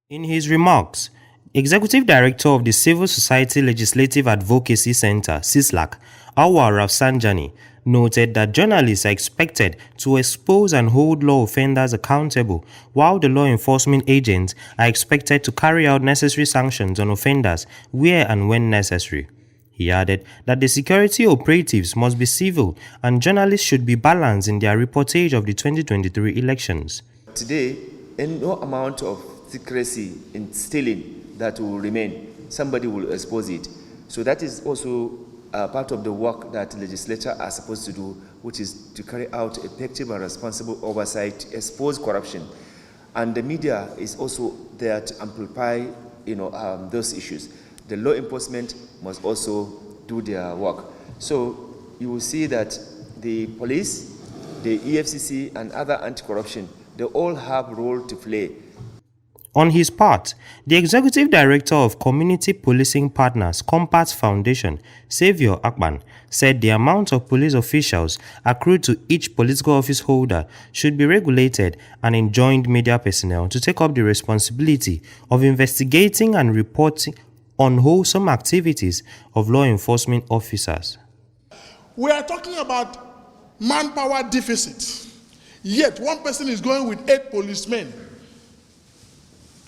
In his remarks, Executive Director of the Civil Society Legislative Advocacy Center (CISLAC), Akwa Rafsanjani, noted that journalists are expected to expose and hold law offenders accountable, while the law enforcement agents are expected to carry out necessary sanctions on offenders where and when necessary. He added that the security operatives must be civil and journalists should be balanced in their reportage of the 2023 elections. Today, no amount of secrecy in stealing that will remain. Somebody will expose it. So that is also part of the work that the legislature are supposed to do, which is to carry out effective and responsible oversight, expose corruption. And the media is also there to amplify those issues. The law enforcement must also do their work. So you will see that the police, the EFCC, and other anti-corruption, they all have a role to play. On his part, the Executive Director of Community Policing Partners Compass Foundation, Saviour Akpan, said the amount of police officials accrued to each political office holder should be regulated and enjoined media personnel to take up the responsibility of investigating and reporting unwholesome activities of law enforcement officers. We are talking about manpower deficit, yet one person is going with 8 policemen.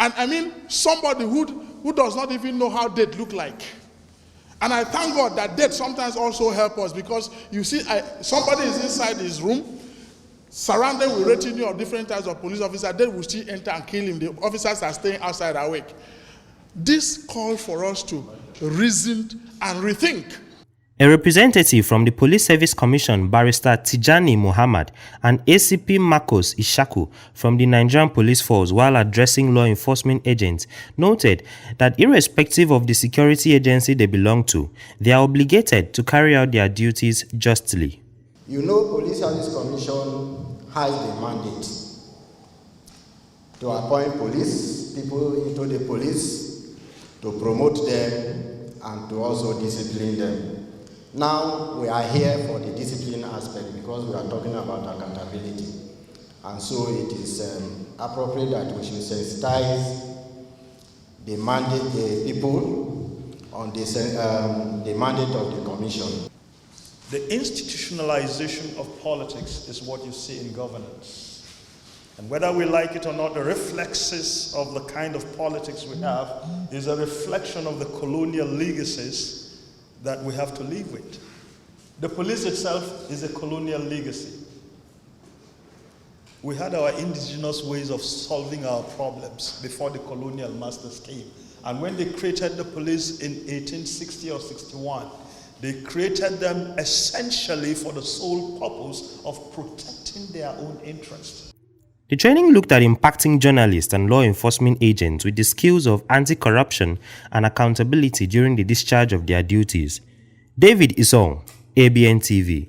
And I mean, somebody who does not even know how death look like. And I thank God that death sometimes also help us, because you see, somebody is inside his room, surrounded with retinue of different types of police officers. They will still enter and kill him. The officers are staying outside awake. This calls for us to reason and rethink. A representative from the Police Service Commission, Barrister Tijani Muhammad, and ACP Marcos Ishaku from the Nigerian Police Force, while addressing law enforcement agents, noted that irrespective of the security agency they belong to, they are obligated to carry out their duties justly. You know, Police Service Commission has the mandate to appoint people into the police, to promote them, and to also discipline them. Now we are here for the discipline aspect, because we are talking about accountability, and so it is appropriate that we should sensitize the people on the mandate of the commission. The institutionalization of politics is what you see in governance, and whether we like it or not, the reflexes of the kind of politics we have is a reflection of the colonial legacies that we have to live with. The police itself is a colonial legacy. We had our indigenous ways of solving our problems before the colonial masters came. And when they created the police in 1860 or 61, they created them essentially for the sole purpose of protecting their own interests. The training looked at impacting journalists and law enforcement agents with the skills of anti-corruption and accountability during the discharge of their duties. David Isong, ABN TV.